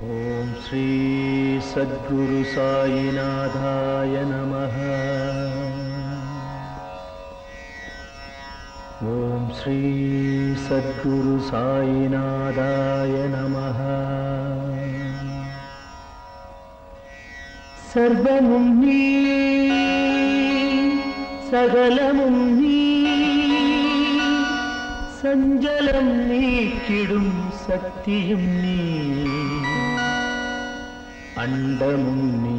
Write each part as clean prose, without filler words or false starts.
ஓம் ஸ்ரீ சத்குரு சாயிநாதாய நமः. ஓம் ஸ்ரீ சத்குரு சாயிநாதாய நமः. சர்வமும் நீ, சகலமும் நீ, சஞ்சலம் நீக்கிடும் சக்தியும் நீ, அண்டமும் நீ,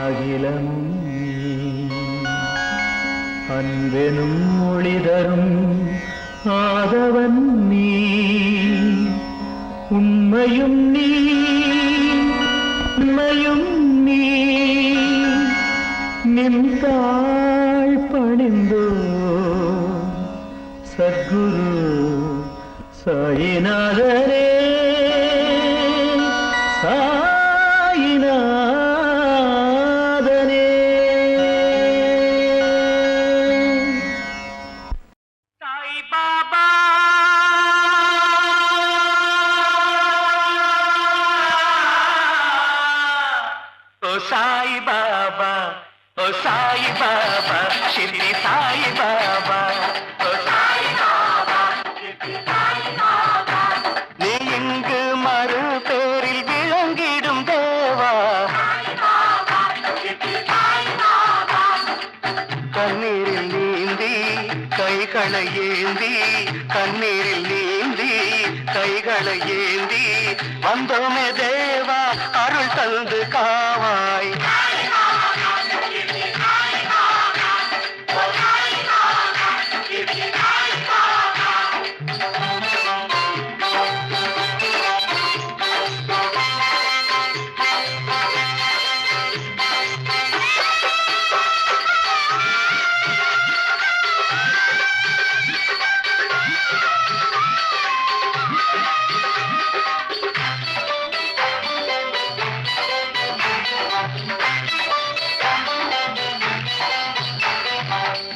அகிலமும் நீ, அன்பெனும் ஒளிதரும் ஆதவன் நீ, உண்மையும் நீ, உண்மையும் நீ, நின்றாள் பணிந்தோ சத்குரு சாயிநாதரே. சாயிநாதனே சாய் பாபா ஓ சாய் பாபா, ஓ சாய் பாபா, ஷிர்டி சாய் பாபா, ஓ சாய் பாபா, ஷிர்டி சாய் பாபா. நீ இங்கு மறு பேரில் விளங்கிடும் தேவா, கண்ணீரில் நீந்தி கைகளை ஏந்தி, கண்ணீரில் நீந்தி கைகளை ஏந்தி வந்தோமே தேவா, அருள் தந்து காவாய்.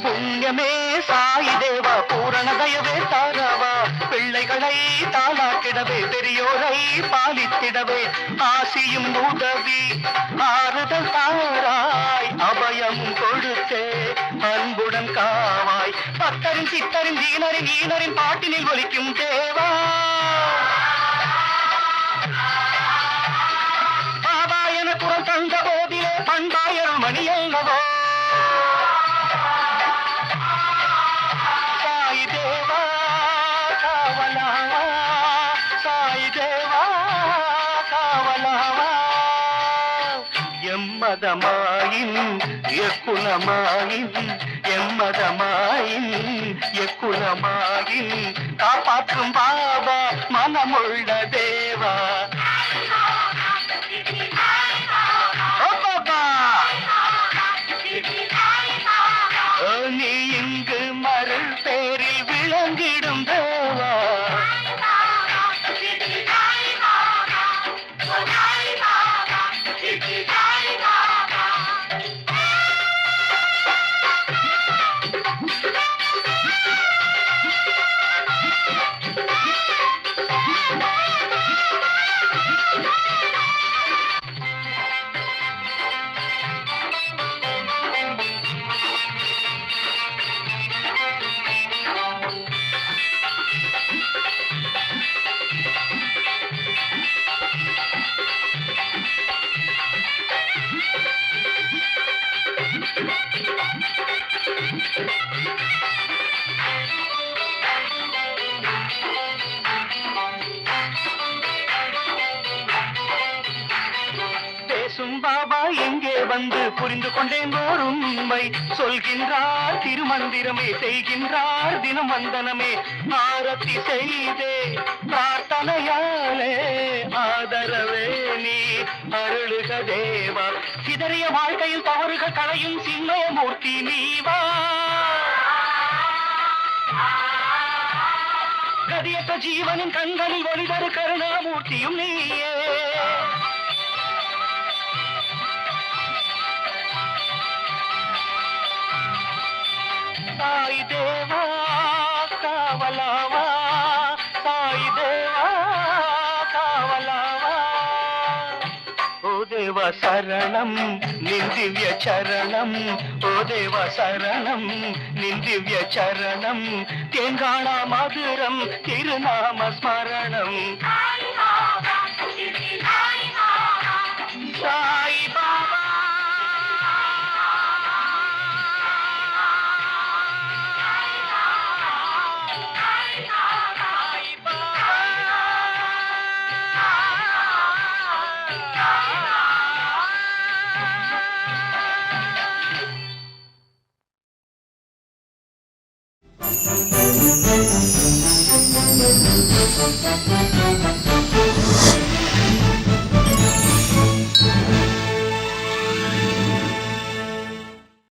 புண்ணியமே சாய் தேவா, பூரண தயவே தாராவா, பிள்ளைகளை தாளாக்கிடவே, பெரியோரை பாலித்திடவே, ஆசியும் உதவி ஆறுதல் தாராய், அபயம் கொடுத்தே அன்புடன் காவாய். பக்தரின் சித்தரின் தீனரின் ஈனரின் பாட்டினில் ஒலிக்கும் தேவா, பாபா என குரல் தந்த போதிலே பண்பாயருள் மணியல்லவோ. எம்மதமாயின் எக்குலமாயின், எம்மதமாயின் எக்குலமாயின், காப்பாற்றும் பாபா மனமுள்ள தேவா. நீ இங்கு மறு பேரில் விளங்கிடும் தேவா. பாபா எங்கே வந்து புரிந்து கொண்டேன் ஓர் உண்மை, சொல்கின்றார் திருமந்திரமே, செய்கின்றார் தினம் வந்தனமே, ஆரத்தி செய்தே பிரார்த்தனையாலே ஆதரவே நீ அருளுக தேவா. சிதறிய வாழ்க்கையில் தவறுகள் களையும் சின்மயமூர்த்தி நீவா, கதியற்ற ஜீவனின் கண்களில் ஒளிதரு கருணாமூர்த்தியும் நீயே. சாய் தேவா காவலாவா, சாய் தேவா காவலா. దేవ శరణం నిందివ్య చరణం ఓ దేవ శరణం నిందివ్య చరణం తెంగాణ మధురం తిరునామ స్మరణం సాయి బాబా Thank you.